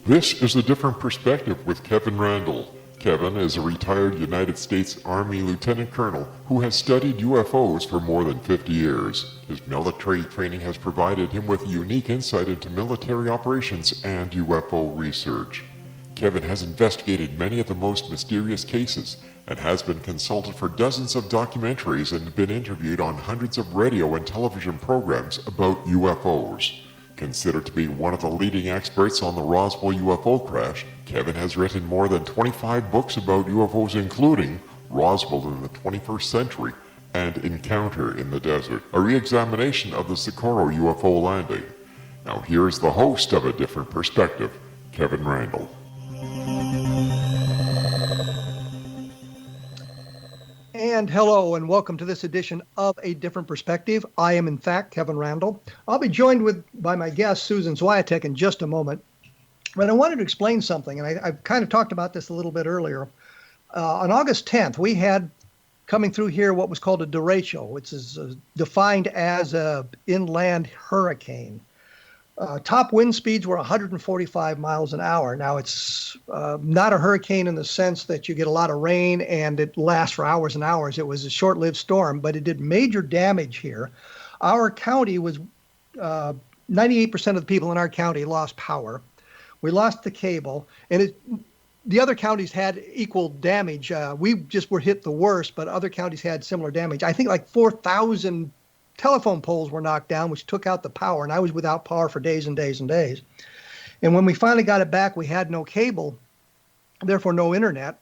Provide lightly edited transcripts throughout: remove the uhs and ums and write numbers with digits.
This is A Different Perspective with Kevin Randle. Kevin is a retired United States Army Lieutenant Colonel who has studied UFOs for more than 50 years. His military training has provided him with unique insight into military operations and UFO research. Kevin has investigated many of the most mysterious cases and has been consulted for dozens of documentaries and been interviewed on hundreds of radio and television programs about UFOs. Considered to be one of the leading experts on the Roswell UFO crash, Kevin has written more than 25 books about UFOs, including Roswell in the 21st Century and Encounter in the Desert, a re-examination of the Socorro UFO landing. Now here's the host of A Different Perspective, Kevin Randle. And hello and welcome to this edition of A Different Perspective. I am in fact Kevin Randle. I'll be joined by my guest Susan Swiatek in just a moment. But I wanted to explain something, and I've kind of talked about this a little bit earlier. On August 10th, we had coming through here what was called a derecho, which is defined as an inland hurricane. Top wind speeds were 145 miles an hour. Now, it's not a hurricane in the sense that you get a lot of rain and it lasts for hours and hours. It was a short-lived storm, but it did major damage here. Our county was 98% of the people in our county lost power. We lost the cable, and the other counties had equal damage. We just were hit the worst, but other counties had similar damage. I think like 4,000 telephone poles were knocked down, which took out the power, and I was without power for days and days and days. And when we finally got it back, we had no cable, therefore no internet.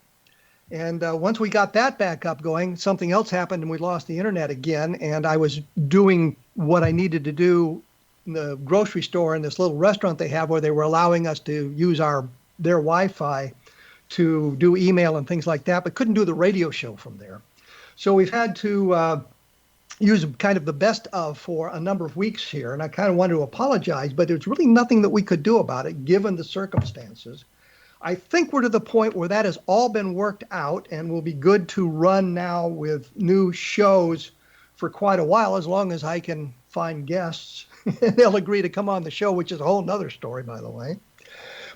And once we got that back up going, something else happened and we lost the internet again. And I was doing what I needed to do in the grocery store and this little restaurant they have where they were allowing us to use their Wi-Fi to do email and things like that, but couldn't do the radio show from there. So we've had to use kind of the best of for a number of weeks here. And I kind of wanted to apologize, but there's really nothing that we could do about it given the circumstances. I think we're to the point where that has all been worked out and will be good to run now with new shows for quite a while, as long as I can find guests. They'll agree to come on the show, which is a whole nother story, by the way.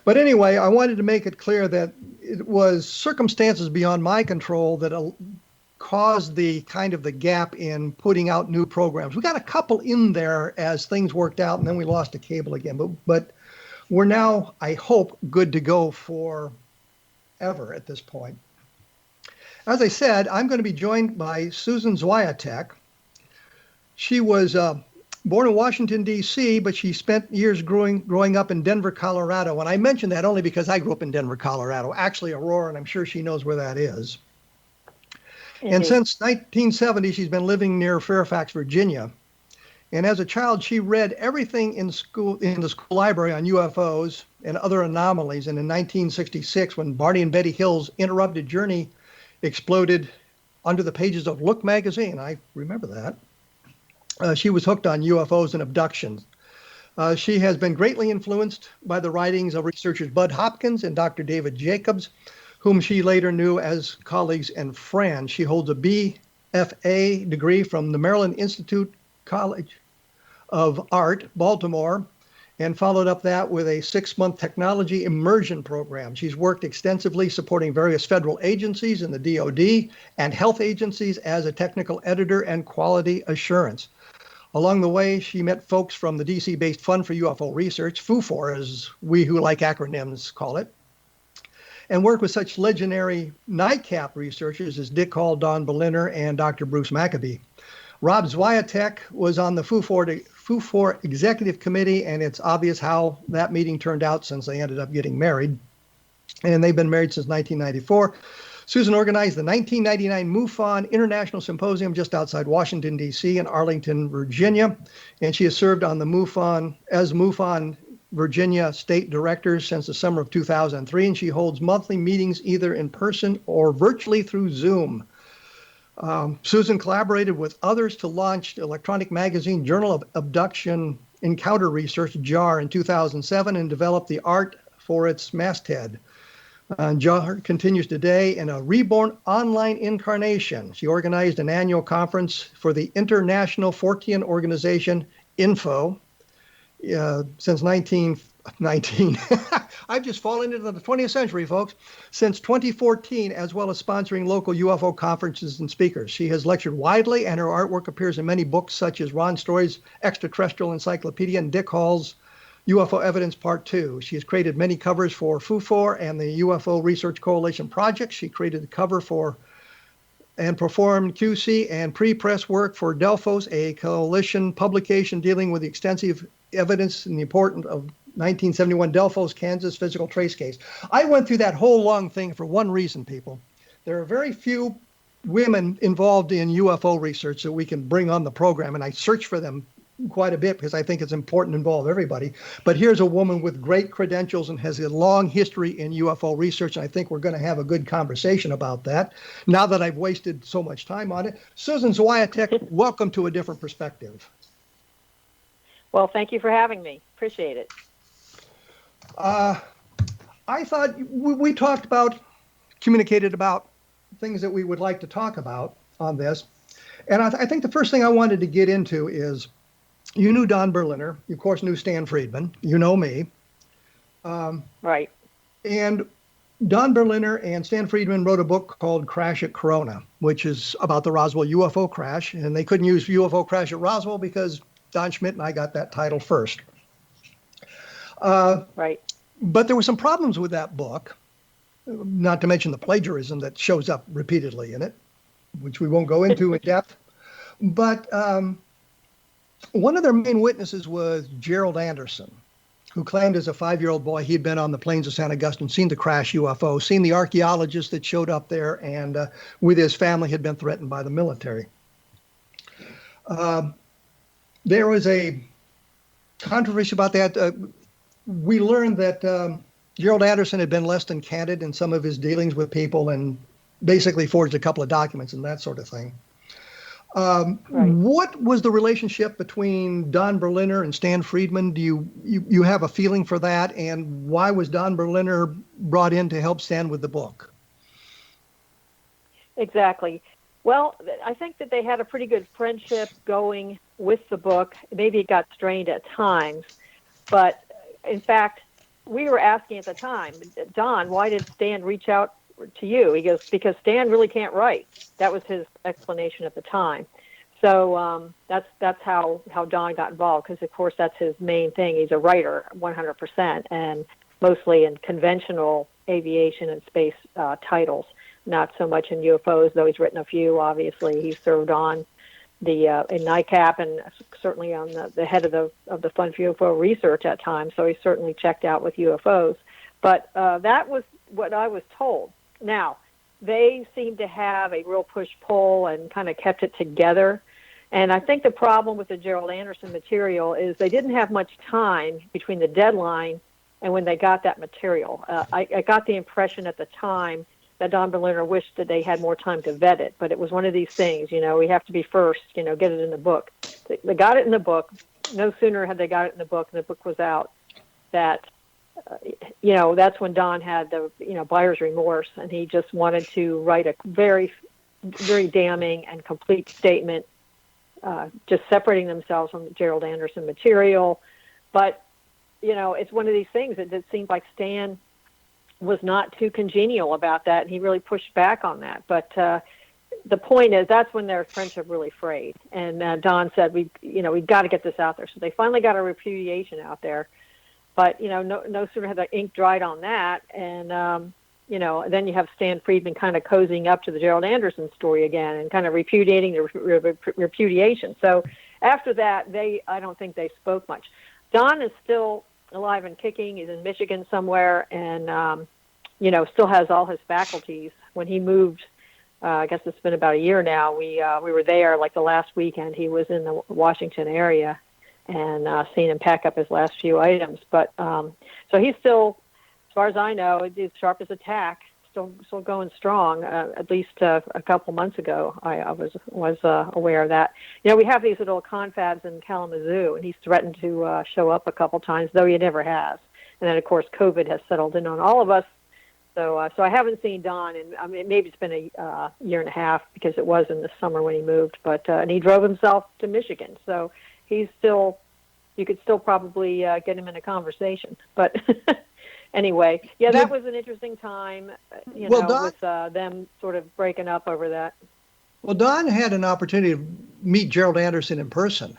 But anyway, I wanted to make it clear that it was circumstances beyond my control that caused the kind of the gap in putting out new programs. We got a couple in there as things worked out, and then we lost the cable again. But we're now, I hope, good to go forever at this point. As I said, I'm going to be joined by Susan Swiatek. She was born in Washington, D.C., but she spent years growing up in Denver, Colorado. And I mention that only because I grew up in Denver, Colorado. Actually, Aurora, and I'm sure she knows where that is. And since 1970, she's been living near Fairfax, Virginia. And as a child, she read everything in the school library on UFOs and other anomalies. And in 1966, when Barney and Betty Hill's Interrupted Journey exploded under the pages of Look magazine, I remember that, she was hooked on UFOs and abductions. She has been greatly influenced by the writings of researchers Budd Hopkins and Dr. David Jacobs, whom she later knew as colleagues and friends. She holds a BFA degree from the Maryland Institute College of Art, Baltimore, and followed up that with a 6-month technology immersion program. She's worked extensively supporting various federal agencies in the DoD and health agencies as a technical editor and quality assurance. Along the way, she met folks from the DC-based Fund for UFO Research, FUFOR, as we who like acronyms call it, and worked with such legendary nightcap researchers as Dick Hall, Don Berliner, and Dr. Bruce Maccabee. Rob Swiatek was on the FUFOR Executive Committee, and it's obvious how that meeting turned out since they ended up getting married. And they've been married since 1994. Susan organized the 1999 MUFON International Symposium just outside Washington, D.C. in Arlington, Virginia. And she has served on the MUFON Virginia State Director since the summer of 2003, and she holds monthly meetings either in person or virtually through Zoom. Susan collaborated with others to launch the electronic magazine Journal of Abduction Encounter Research, JAR, in 2007 and developed the art for its masthead. JAR continues today in a reborn online incarnation. She organized an annual conference for the International Fortean Organization, INFO, since 19. I've just fallen into the 20th century, folks. Since 2014, as well as sponsoring local UFO conferences and speakers. She has lectured widely, and her artwork appears in many books such as Ron Story's Extraterrestrial Encyclopedia and Dick Hall's UFO Evidence Part 2. She has created many covers for FUFOR and the UFO Research Coalition projects. She created the cover for and performed QC and pre-press work for Delphos, a coalition publication dealing with the extensive evidence and the importance of 1971 Delphos, Kansas physical trace case. I went through that whole long thing for one reason, people. There are very few women involved in UFO research that we can bring on the program, and I search for them quite a bit because I think it's important to involve everybody. But here's a woman with great credentials and has a long history in UFO research, and I think we're going to have a good conversation about that now that I've wasted so much time on it. Susan Swiatek, welcome to A Different Perspective. Well, thank you for having me. Appreciate it. I thought we talked about, communicated about things that we would like to talk about on this. And I think the first thing I wanted to get into is, you knew Don Berliner, you of course knew Stan Friedman, you know me. Right. And Don Berliner and Stan Friedman wrote a book called Crash at Corona, which is about the Roswell UFO crash. And they couldn't use UFO crash at Roswell because Don Schmitt and I got that title first. Right. But there were some problems with that book, not to mention the plagiarism that shows up repeatedly in it, which we won't go into in depth. But one of their main witnesses was Gerald Anderson, who claimed as a 5-year-old boy he'd been on the plains of San Augustine, seen the crash UFO, seen the archaeologists that showed up there, and with his family had been threatened by the military. There was a controversy about that. We learned that Gerald Anderson had been less than candid in some of his dealings with people and basically forged a couple of documents and that sort of thing. Right. What was the relationship between Don Berliner and Stan Friedman? Do you have a feeling for that? And why was Don Berliner brought in to help Stan with the book? Exactly. Well, I think that they had a pretty good friendship going with the book. Maybe it got strained at times, but in fact, we were asking at the time, Don, why did Stan reach out to you? He goes, because Stan really can't write. That was his explanation at the time. So that's how Don got involved, because of course that's his main thing. He's a writer 100%, and mostly in conventional aviation and space titles, not so much in UFOs, though he's written a few. Obviously, he served on the in NICAP and certainly on the head of the Fund for UFO Research at times. So he certainly checked out with UFOs. But that was what I was told. Now, they seem to have a real push-pull and kind of kept it together. And I think the problem with the Gerald Anderson material is they didn't have much time between the deadline and when they got that material. I got the impression at the time that Don Berliner wished that they had more time to vet it, but it was one of these things, we have to be first, get it in the book. They got it in the book. No sooner had they got it in the book and the book was out that, that's when Don had the, buyer's remorse, and he just wanted to write a very, very damning and complete statement, just separating themselves from the Gerald Anderson material. But, it's one of these things that it seemed like Stan was not too congenial about that, and he really pushed back on that. But the point is, that's when their friendship really frayed. And Don said, we've got to get this out there. So they finally got a repudiation out there. But, no sooner had the ink dried on that, and, then you have Stan Friedman kind of cozying up to the Gerald Anderson story again and kind of repudiating the repudiation. So after that, I don't think they spoke much. Don is still alive and kicking. He's in Michigan somewhere, and still has all his faculties. When he moved, I guess it's been about a year now. We were there like the last weekend. He was in the Washington area, and seen him pack up his last few items. But so he's still, as far as I know, he's sharp as a tack. Still going strong. At least a couple months ago, I was aware of that. We have these little confabs in Kalamazoo, and he's threatened to show up a couple times, though he never has. And then, of course, COVID has settled in on all of us. So I haven't seen Don, and maybe it's been a year and a half because it was in the summer when he moved. But and he drove himself to Michigan, so he's still, you could still probably get him in a conversation. But anyway, yeah, that was an interesting time, Don, with them sort of breaking up over that. Well, Don had an opportunity to meet Gerald Anderson in person.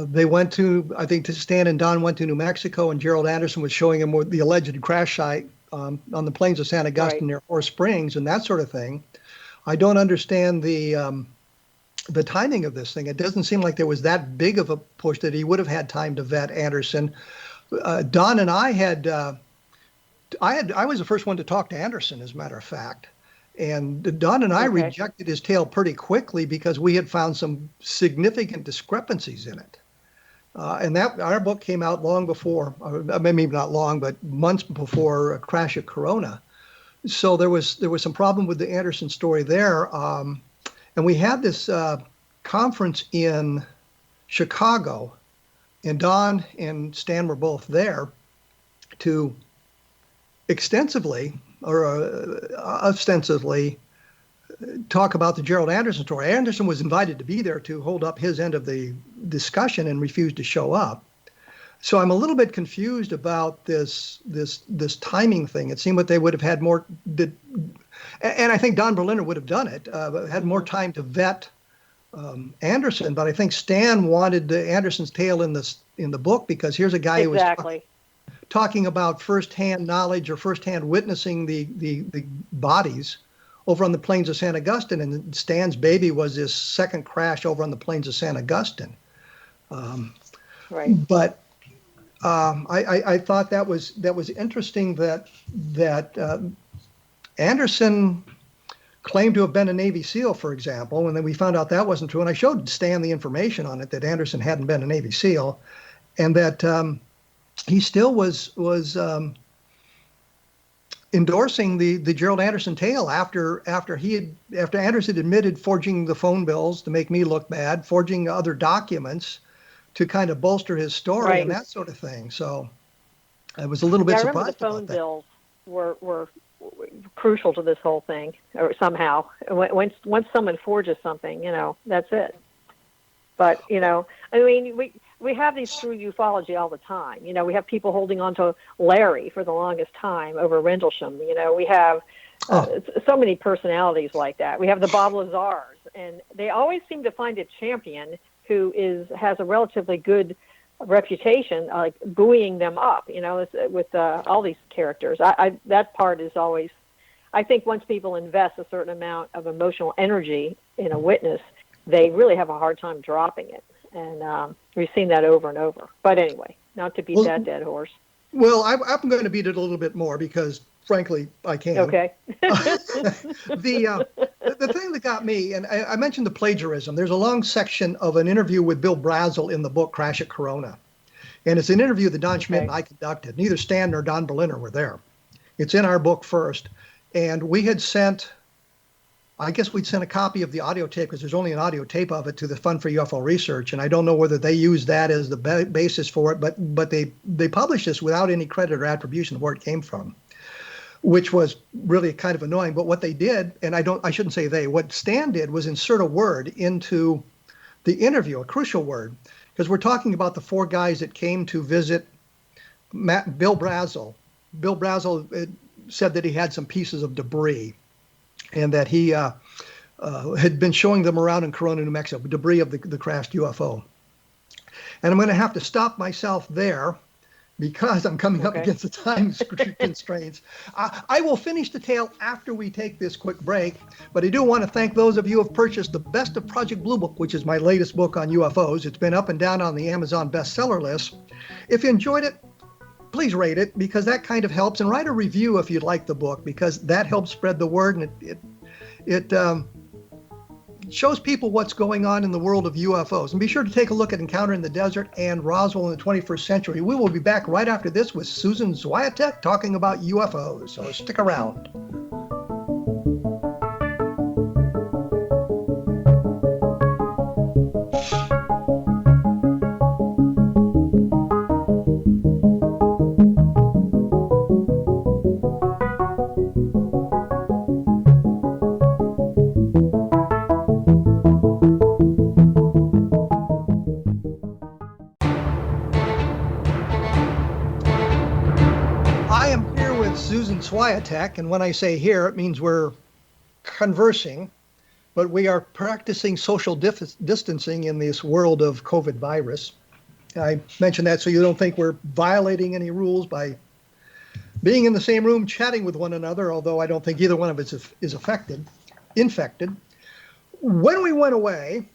They went to, I think, Stan and Don went to New Mexico, and Gerald Anderson was showing him the alleged crash site on the plains of San Augustine near Forest Springs and that sort of thing. I don't understand the timing of this thing. It doesn't seem like there was that big of a push that he would have had time to vet Anderson. Don and I was the first one to talk to Anderson, as a matter of fact. And Don and I rejected his tale pretty quickly because we had found some significant discrepancies in it. And that our book came out long before, maybe not long, but months before Crash at Corona. So there was some problem with the Anderson story there. And we had this conference in Chicago, and Don and Stan were both there to extensively or ostensively talk about the Gerald Anderson story. Anderson was invited to be there to hold up his end of the discussion and refused to show up. So I'm a little bit confused about this timing thing. It seemed that they would have had more, and I think Don Berliner would have done it, had more time to vet Anderson. But I think Stan wanted Anderson's tale in the book because here's a guy who was talking about firsthand knowledge or firsthand witnessing the bodies over on the plains of San Augustine, and Stan's baby was this second crash over on the plains of San Augustine. But I thought that was interesting that Anderson claimed to have been a Navy SEAL, for example, and then we found out that wasn't true. And I showed Stan the information on it that Anderson hadn't been a Navy SEAL, and that he still was endorsing the Gerald Anderson tale after Anderson admitted forging the phone bills to make me look bad, forging other documents to kind of bolster his story and that sort of thing. So I was a little bit surprised about that. I remember the phone bills were crucial to this whole thing, or somehow. Once someone forges something, that's it. But, I mean, we have these through ufology all the time. We have people holding on to Larry for the longest time over Rendlesham. We have so many personalities like that. We have the Bob Lazars, and they always seem to find a champion who has a relatively good reputation, like buoying them up, with all these characters. That part is always, I think once people invest a certain amount of emotional energy in a witness, they really have a hard time dropping it. And we've seen that over and over. But anyway, not to beat that dead horse. Well, I'm going to beat it a little bit more because, frankly, I can. Okay. The thing that got me, and I mentioned the plagiarism, there's a long section of an interview with Bill Brazel in the book Crash at Corona. And it's an interview that Don Schmidt and I conducted. Neither Stan nor Don Berliner were there. It's in our book first. And we had sent, I guess we'd sent a copy of the audio tape, because there's only an audio tape of it, to the Fund for UFO Research. And I don't know whether they used that as the basis for it, but they published this without any credit or attribution of where it came from, which was really kind of annoying. But what they did, and I shouldn't say they, what Stan did was insert a word into the interview, a crucial word, because we're talking about the four guys that came to visit Bill Brazel. Bill Brazel said that he had some pieces of debris, and that he had been showing them around in Corona, New Mexico, debris of the crashed UFO. And I'm going to have to stop myself there because I'm coming up against the time constraints. I will finish the tale after we take this quick break, but I do want to thank those of you who have purchased the Best of Project Blue Book, which is my latest book on UFOs. It's been up and down on the Amazon bestseller list. If you enjoyed it, please rate it, because that kind of helps, and write a review if you like the book, because that helps spread the word, and it shows people what's going on in the world of UFOs. And be sure to take a look at Encounter in the Desert and Roswell in the 21st Century. We will be back right after this with Susan Swiatek talking about UFOs, so stick around. Susan Swiatek, and when I say here, it means we're conversing, but we are practicing social distancing in this world of COVID virus. I mention that so you don't think we're violating any rules by being in the same room chatting with one another, although I don't think either one of us is infected. When we went away,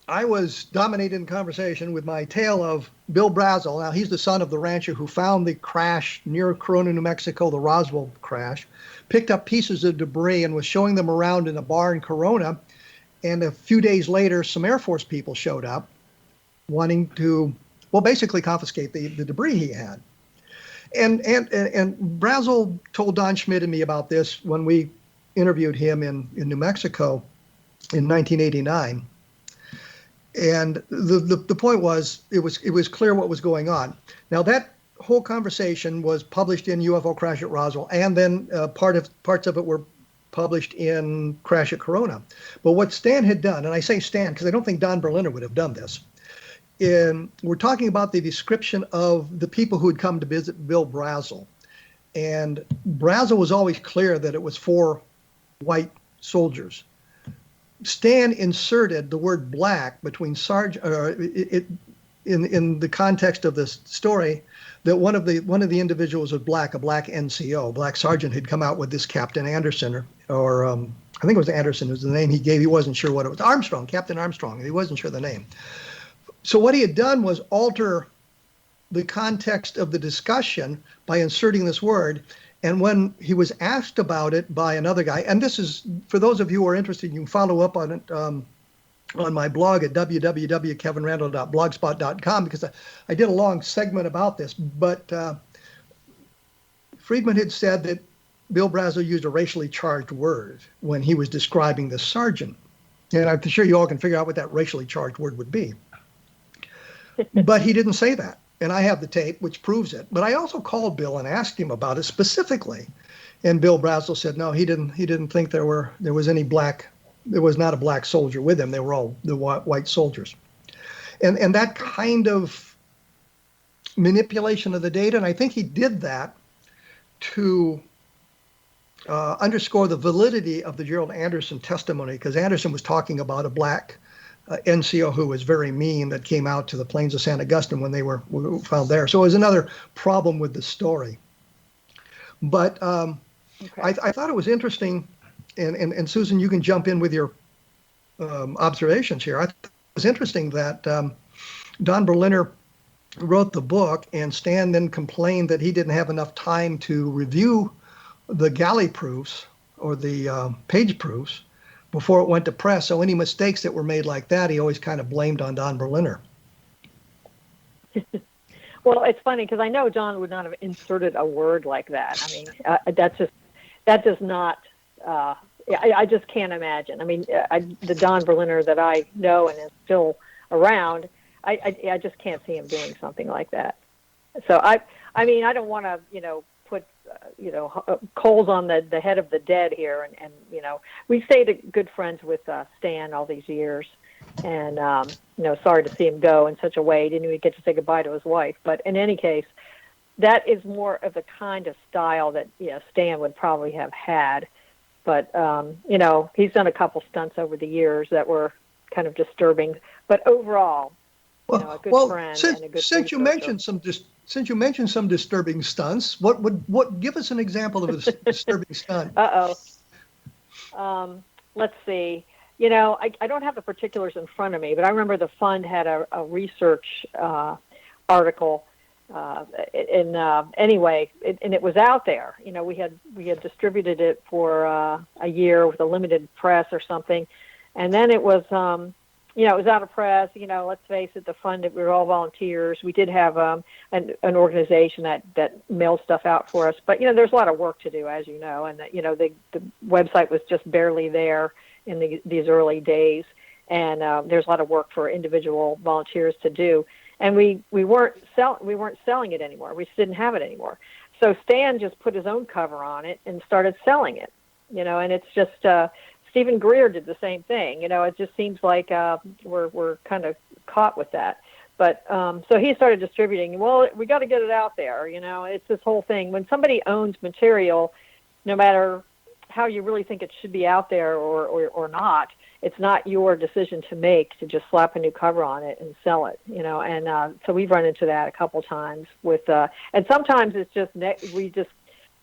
I was dominating the conversation with my tale of Bill Brazel. Now, he's the son of the rancher who found the crash near Corona, New Mexico, the Roswell crash, picked up pieces of debris and was showing them around in a bar in Corona. And a few days later, some Air Force people showed up wanting to, well, basically confiscate the debris he had. And Brazel told Don Schmidt and me about this when we interviewed him in New Mexico in 1989. And the point was, it was clear what was going on. Now, that whole conversation was published in UFO Crash at Roswell, and then parts of it were published in Crash at Corona. But what Stan had done, and I say Stan because I don't think Don Berliner would have done this, we're talking about the description of the people who had come to visit Bill Brazel. And Brazel was always clear that it was 4 white soldiers. Stan inserted the word black between in the context of this story, that one of the individuals was black, a black NCO, black sergeant, had come out with this Captain Anderson, or I think it was Anderson was the name he gave. He wasn't sure what it was. Armstrong, Captain Armstrong. He wasn't sure the name. So what he had done was alter the context of the discussion by inserting this word. And when he was asked about it by another guy, and this is, for those of you who are interested, you can follow up on it on my blog at www.kevinrandle.blogspot.com, because I did a long segment about this. But Friedman had said that Bill Brazel used a racially charged word when he was describing the sergeant. And I'm sure you all can figure out what that racially charged word would be. But he didn't say that. And I have the tape, which proves it. But I also called Bill and asked him about it specifically. And Bill Brazel said, no, he didn't think there was not a black soldier with him. They were all the white soldiers. And that kind of manipulation of the data, and I think he did that to underscore the validity of the Gerald Anderson testimony, because Anderson was talking about a black NCO who was very mean that came out to the plains of San Augustine when they were found there. So it was another problem with the story. But okay. I thought it was interesting, and Susan, you can jump in with your observations here. I thought it was interesting that Don Berliner wrote the book, and Stan then complained that he didn't have enough time to review the galley proofs or the page proofs before it went to press. So any mistakes that were made like that, he always kind of blamed on Don Berliner. Well, it's funny because I know Don would not have inserted a word like that. I mean, that does not, I just can't imagine. I mean, the Don Berliner that I know and is still around, I just can't see him doing something like that. So I mean, I don't want to, put, coals on the head of the dead here. And we stayed good friends with Stan all these years. And, sorry to see him go in such a way. He didn't even get to say goodbye to his wife. But in any case, that is more of the kind of style that, Stan would probably have had. But, he's done a couple stunts over the years that were kind of disturbing. But overall, a good friend and a good since you mentioned some disturbing stunts, what give us an example of a disturbing stunt? Let's see. I don't have the particulars in front of me, but I remember the fund had a research article. Anyway, and it was out there. We had distributed it for a year with a limited press or something, and then it was. It was out of press. Let's face it, the fund, we were all volunteers. We did have an organization that mailed stuff out for us. But, there's a lot of work to do, as you know. And, the website was just barely there in these early days. And there's a lot of work for individual volunteers to do. And we weren't selling it anymore. We just didn't have it anymore. So Stan just put his own cover on it and started selling it, and it's just Stephen Greer did the same thing. It just seems like we're kind of caught with that. But so he started distributing. Well, we got to get it out there. It's this whole thing. When somebody owns material, no matter how you really think it should be out there or not, it's not your decision to make to just slap a new cover on it and sell it. And so we've run into that a couple times with, and sometimes it's just we just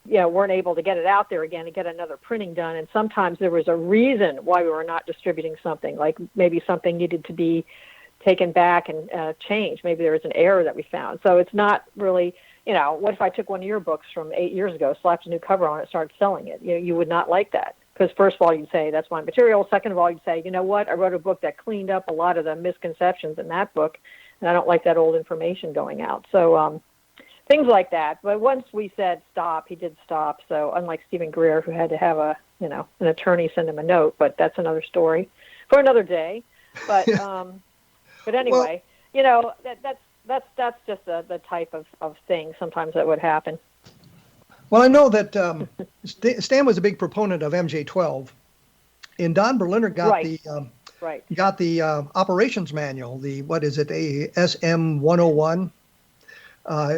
weren't able to get it out there again and get another printing done. And sometimes there was a reason why we were not distributing something, like maybe something needed to be taken back and changed. Maybe there was an error that we found. So it's not really, what if I took one of your books from 8 years ago, slapped a new cover on it, started selling it? You would not like that. Because first of all, you'd say, that's my material. Second of all, you'd say, you know what, I wrote a book that cleaned up a lot of the misconceptions in that book, and I don't like that old information going out. So things like that. But once we said stop, he did stop. So unlike Stephen Greer, who had to have an attorney send him a note, but that's another story for another day. But but anyway, that's just the type of thing sometimes that would happen. Well, I know that Stan was a big proponent of MJ12, and Don Berliner got the operations manual, what is it, a SM 101,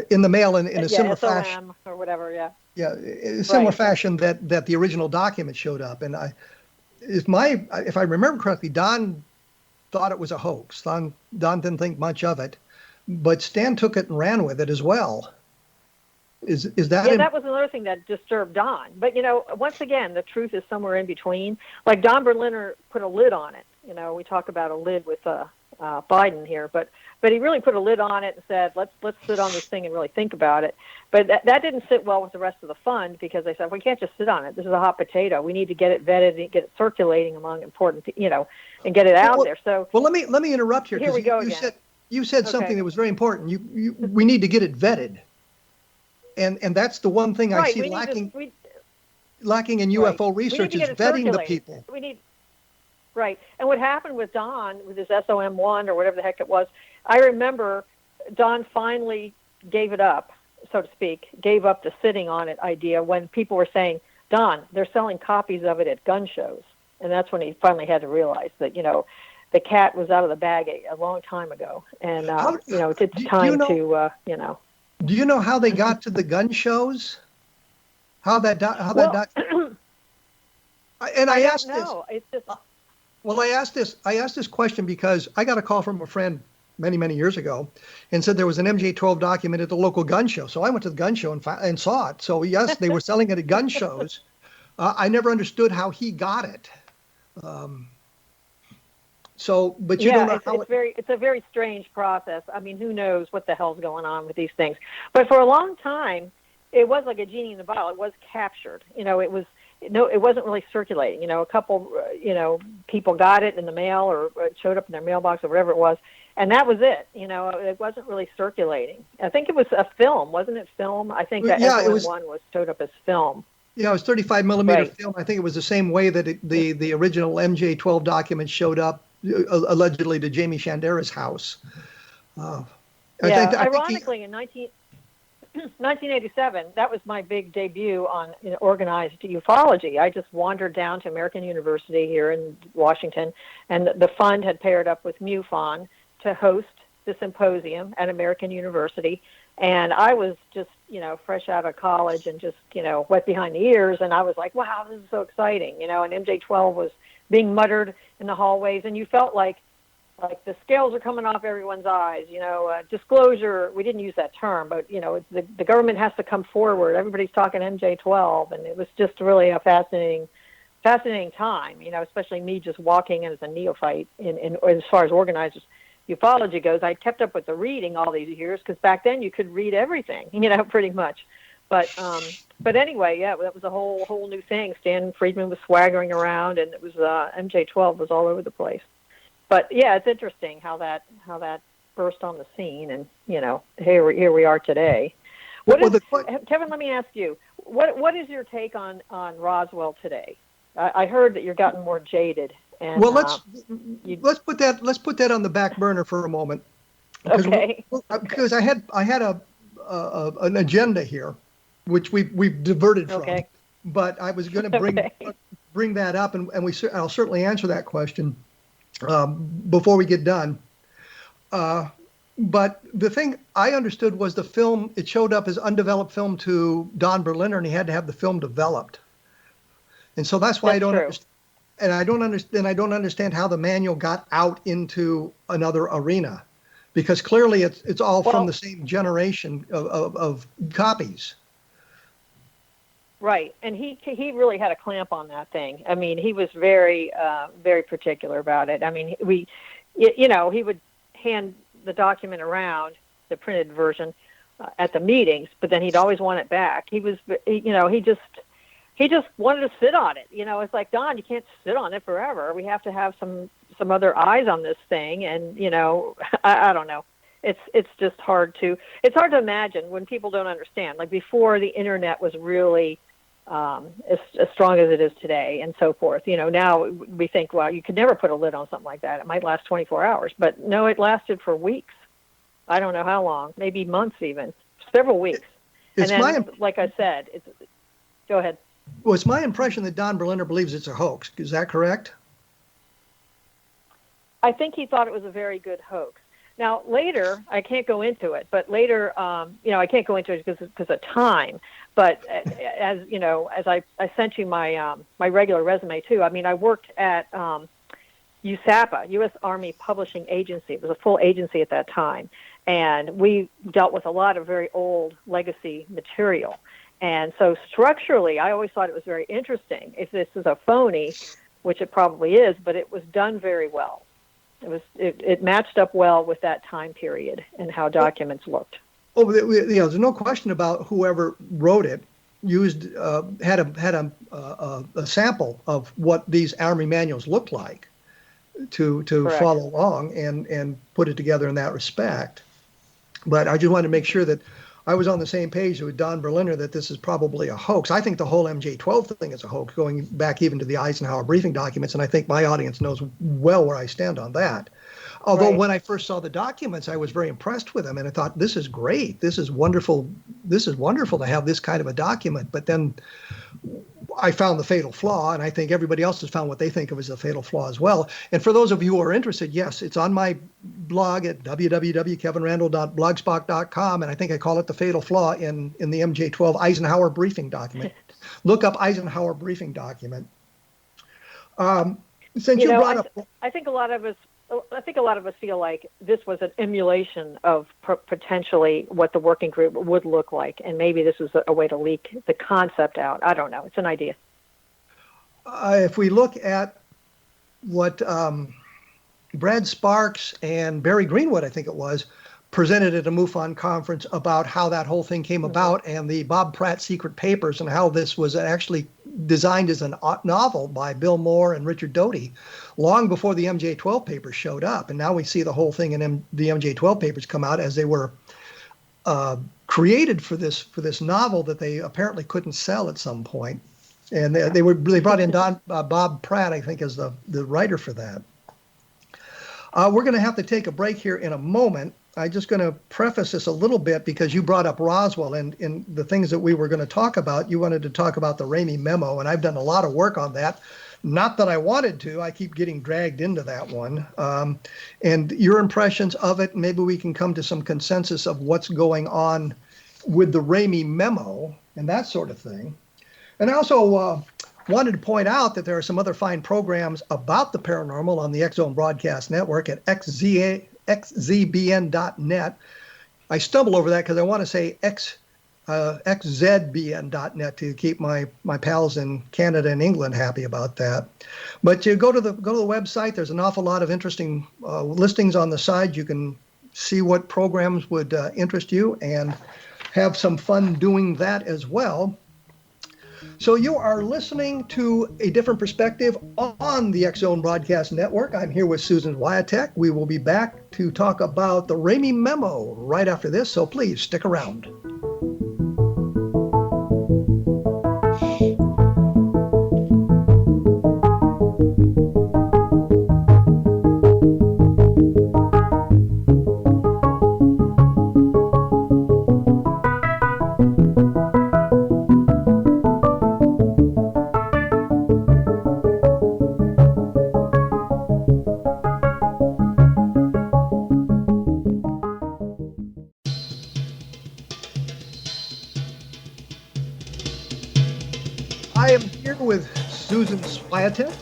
in the mail in a similar fashion or whatever, in a similar fashion that the original document showed up. And if I remember correctly, Don thought it was a hoax. Don didn't think much of it, but Stan took it and ran with it as well. Is that? Yeah, that was another thing that disturbed Don. But once again, the truth is somewhere in between. Like Don Berliner put a lid on it. We talk about a lid with Biden here, but he really put a lid on it and said, let's sit on this thing and really think about it. But that didn't sit well with the rest of the fund, because they said, we can't just sit on it. This is a hot potato. We need to get it vetted and get it circulating among important, and get it out there. So let me interrupt here. Here we go again. You said something that was very important. We need to get it vetted. And that's the one thing I see lacking in UFO research is vetting the people. Right. And what happened with Don, with his SOM1 or whatever the heck it was, I remember Don finally gave it up, so to speak, gave up the sitting on it idea when people were saying, Don, they're selling copies of it at gun shows. And that's when he finally had to realize that, the cat was out of the bag a long time ago. And, it's time to. Do you know how they got to the gun shows? I asked this question because I got a call from a friend many, many years ago and said there was an MJ12 document at the local gun show. So I went to the gun show and saw it. So yes, they were selling it at gun shows. I never understood how he got it. But you don't know how it's a very strange process. I mean, who knows what the hell's going on with these things? But for a long time, it was like a genie in the bottle. It was captured. It wasn't really circulating. A couple, people got it in the mail or it showed up in their mailbox or whatever it was, and that was it. It wasn't really circulating. I think it was a film, wasn't it? Film. I think that SOM1 was showed up as film. Yeah, it was 35 millimeter film. I think it was the same way that the original MJ12 document showed up. Allegedly to Jamie Shandera's house. Ironically, in 1987, that was my big debut on organized ufology. I just wandered down to American University here in Washington, and the fund had paired up with MUFON to host the symposium at American University. And I was just, fresh out of college and just, wet behind the ears. And I was like, wow, this is so exciting. And MJ12 was being muttered in the hallways, and you felt like the scales are coming off everyone's eyes. Disclosure. We didn't use that term, but the government has to come forward. Everybody's talking MJ12, and it was just really a fascinating time. Especially me just walking in as a neophyte in as far as organizers ufology goes. I kept up with the reading all these years because back then you could read everything, pretty much. But anyway, that was a whole new thing. Stan Friedman was swaggering around, and it was MJ12 was all over the place. But yeah, it's interesting how that burst on the scene, and here we are today. Kevin? Let me ask you, what is your take on Roswell today? I heard that you're gotten more jaded. And, well, let's put that on the back burner for a moment. Because I had an agenda here, which we've diverted from. But I was going to bring that up, and I'll certainly answer that question before we get done. But the thing I understood was the film, it showed up as undeveloped film to Don Berliner, and he had to have the film developed. And so that's why I don't understand. And I don't understand how the manual got out into another arena, because clearly it's all from the same generation of copies. Right, and he really had a clamp on that thing. I mean, he was very very particular about it. I mean, he would hand the document around, the printed version, at the meetings, but then he'd always want it back. He just wanted to sit on it. It's like, Don, you can't sit on it forever. We have to have some other eyes on this thing. And, I don't know. It's just hard to imagine when people don't understand. Like before the internet was really as strong as it is today and so forth. Now we think, well, you could never put a lid on something like that. It might last 24 hours. But no, it lasted for weeks. I don't know how long, maybe months even, several weeks. And then, like I said, go ahead. Well, it's my impression that Don Berliner believes it's a hoax. Is that correct? I think he thought it was a very good hoax. Now, later, I can't go into it, but later, I can't go into it because of time. But as I sent you my regular resume too. I mean, I worked at USAPA, U.S. Army Publishing Agency. It was a full agency at that time, and we dealt with a lot of very old legacy material. And so structurally, I always thought it was very interesting. If this is a phony, which it probably is, but it was done very well. It matched up well with that time period and how documents looked. Oh, there's no question about whoever wrote it had a sample of what these Army manuals looked like to Correct. Follow along and put it together in that respect. But I just wanted to make sure that I was on the same page with Don Berliner that this is probably a hoax. I think the whole MJ-12 thing is a hoax, going back even to the Eisenhower briefing documents, and I think my audience knows well where I stand on that. Although when I first saw the documents, I was very impressed with them, and I thought, this is great. This is wonderful. This is wonderful to have this kind of a document. But then I found the fatal flaw, and I think everybody else has found what they think of as a fatal flaw as well. And for those of you who are interested, yes, it's on my blog at www.kevinrandle.blogspot.com, and I think I call it the fatal flaw in the MJ-12 Eisenhower briefing document. Look up Eisenhower briefing document. Since you brought up, I think a lot of us feel like this was an emulation of potentially what the working group would look like, and maybe this was a way to leak the concept out. I don't know. It's an idea. If we look at what Brad Sparks and Barry Greenwood, I think it was, presented at a MUFON conference about how that whole thing came about, and the Bob Pratt secret papers, and how this was actually designed as a novel by Bill Moore and Richard Doty long before the MJ-12 papers showed up. And now we see the whole thing in the MJ-12 papers come out as they were created for this novel that they apparently couldn't sell at some point. And they brought in Bob Pratt, I think, as the writer for that. We're going to have to take a break here in a moment. I'm just going to preface this a little bit because you brought up Roswell, and in the things that we were going to talk about, you wanted to talk about the Ramey memo, and I've done a lot of work on that. Not that I wanted to. I keep getting dragged into that one. And your impressions of it, maybe we can come to some consensus of what's going on with the Ramey memo and that sort of thing. And I also wanted to point out that there are some other fine programs about the paranormal on the X-Zone Broadcast Network at xzbn.net. I stumble over that because I want to say xzbn.net to keep my pals in Canada and England happy about that. But you go to the website. There's an awful lot of interesting listings on the side. You can see what programs would interest you and have some fun doing that as well. So you are listening to A Different Perspective on the X-Zone Broadcast Network. I'm here with Susan Swiatek. We will be back to talk about the Ramey memo right after this, so please stick around. I am here with Susan Swiatek.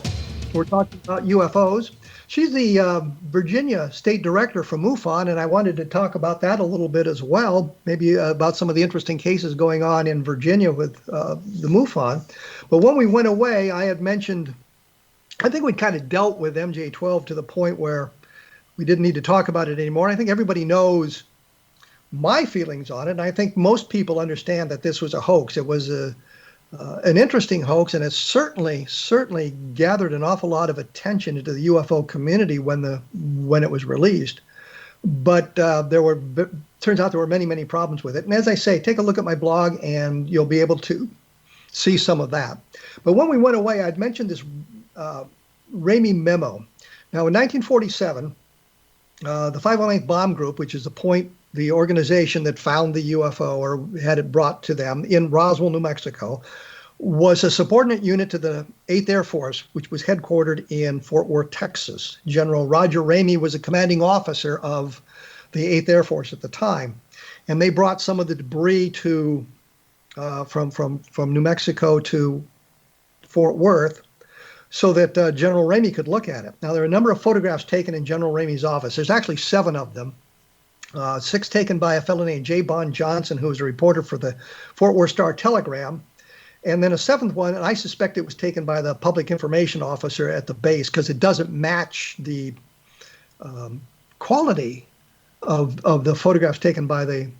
We're talking about UFOs. She's the Virginia State Director for MUFON, and I wanted to talk about that a little bit as well, maybe about some of the interesting cases going on in Virginia with the MUFON. But when we went away, I had mentioned, I think we'd kind of dealt with MJ12 to the point where we didn't need to talk about it anymore. I think everybody knows my feelings on it, and I think most people understand that this was a hoax. It was an interesting hoax, and it certainly gathered an awful lot of attention into the UFO community when it was released. But turns out there were many problems with it. And as I say, take a look at my blog, and you'll be able to see some of that. But when we went away, I'd mentioned this Ramey memo. Now, in 1947, the 518th Bomb Group, which is the organization that found the UFO or had it brought to them in Roswell, New Mexico, was a subordinate unit to the 8th Air Force, which was headquartered in Fort Worth, Texas. General Roger Ramey was a commanding officer of the 8th Air Force at the time, and they brought some of the debris from New Mexico to Fort Worth so that General Ramey could look at it. Now, there are a number of photographs taken in General Ramey's office. There's actually 7 of them. 6 taken by a fellow named J. Bond Johnson, who was a reporter for the Fort Worth Star-Telegram. And then a 7th one, and I suspect it was taken by the public information officer at the base because it doesn't match the quality of the photographs taken by the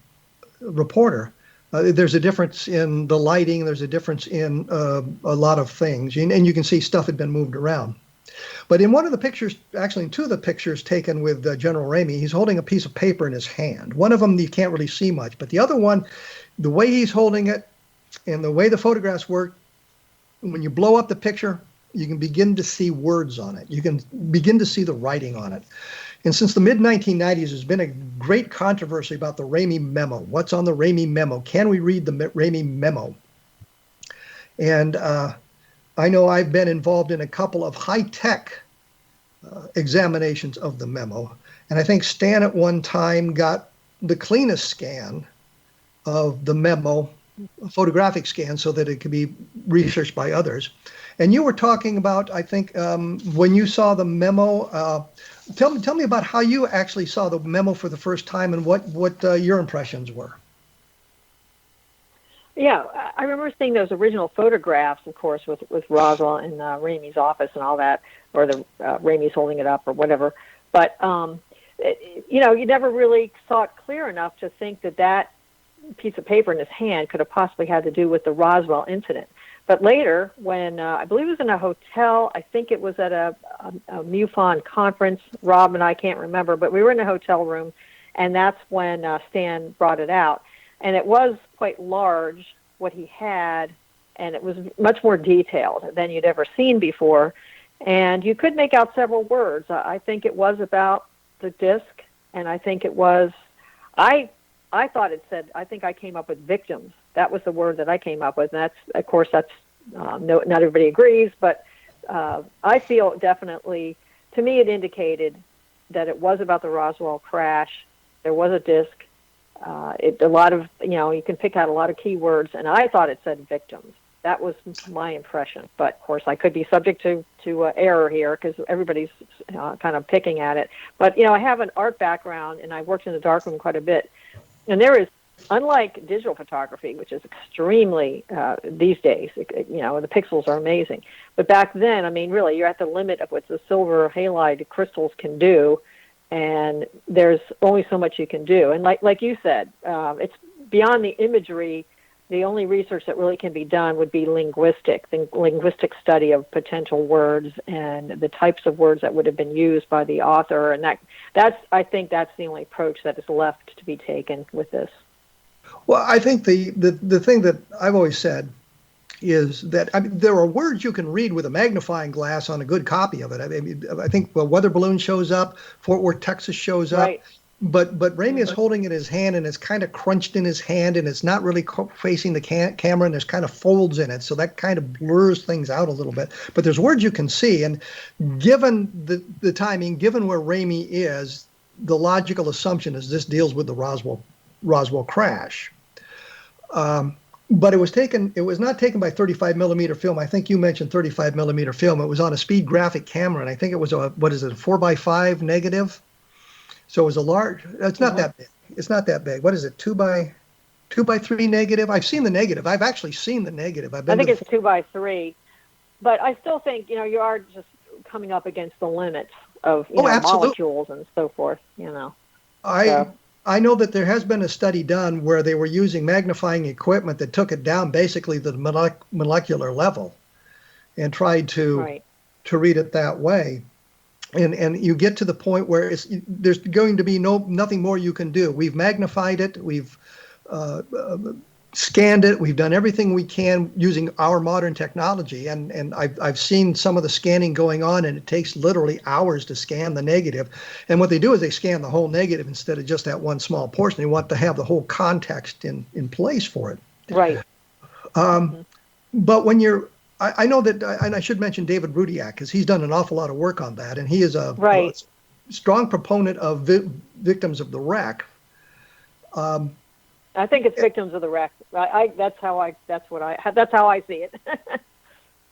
reporter. There's a difference in the lighting. There's a difference in a lot of things. And you can see stuff had been moved around. But in one of the pictures, actually in 2 of the pictures taken with General Ramey, he's holding a piece of paper in his hand. One of them you can't really see much, but the other one, the way he's holding it and the way the photographs work, when you blow up the picture, you can begin to see words on it. You can begin to see the writing on it. And since the mid-1990s, there's been a great controversy about the Ramey memo. What's on the Ramey memo? Can we read the Ramey memo? And I know I've been involved in a couple of high-tech examinations of the memo. And I think Stan at one time got the cleanest scan of the memo, a photographic scan, so that it could be researched by others. And you were talking about, I think, when you saw the memo, tell me about how you actually saw the memo for the first time and what your impressions were. Yeah, I remember seeing those original photographs, of course, with Roswell in Ramey's office and all that, or the Ramey's holding it up or whatever. But, you never really saw it clear enough to think that piece of paper in his hand could have possibly had to do with the Roswell incident. But later, when I believe it was in a hotel, I think it was at a MUFON conference, Rob and I can't remember, but we were in a hotel room, and that's when Stan brought it out. And it was quite large, what he had, and it was much more detailed than you'd ever seen before. And you could make out several words. I think it was about the disc, and I think it was, I thought it said, I think I came up with victims. That was the word that I came up with. And that's, of course, not everybody agrees, but I feel definitely, to me, it indicated that it was about the Roswell crash. There was a disc. A lot of, you can pick out a lot of keywords, and I thought it said victims. That was my impression. But, of course, I could be subject to error here because everybody's kind of picking at it. But, I have an art background, and I worked in the darkroom quite a bit. And there is, unlike digital photography, which is extremely, these days, the pixels are amazing. But back then, really, you're at the limit of what the silver halide crystals can do. And there's only so much you can do. And like you said, it's beyond the imagery. The only research that really can be done would be the linguistic study of potential words and the types of words that would have been used by the author. And I think that's the only approach that is left to be taken with this. Well, I think the thing that I've always said is that there are words you can read with a magnifying glass on a good copy of it. I think weather balloon shows up, Fort Worth, Texas shows up, right. but Ramey is holding it in his hand, and it's kind of crunched in his hand, and it's not really facing the camera, and there's kind of folds in it, so that kind of blurs things out a little bit. But there's words you can see, and given the timing, given where Ramey is, the logical assumption is this deals with the Roswell crash. but it was not taken by 35 millimeter film. I think you mentioned 35 millimeter film. It was on a speed graphic camera, and I think it was a 4x5 negative. So it was a large. It's not that big. It's not that big. What is it? 2x3 negative. I've seen the negative. I've actually seen the negative. I think it's 2x3, but I still think you are just coming up against the limits of molecules and so forth. I know that there has been a study done where they were using magnifying equipment that took it down basically to the molecular level and tried to read it that way. And you get to the point where there's going to be nothing more you can do. We've magnified it. We've scanned it. We've done everything we can using our modern technology. And I've seen some of the scanning going on, and it takes literally hours to scan the negative. And what they do is they scan the whole negative instead of just that one small portion. They want to have the whole context in place for it. Right. But when I know that, and I should mention David Rudiak, because he's done an awful lot of work on that, and he is a strong proponent of victims of the wreck. I think it's victims of the wreck. That's how I see it.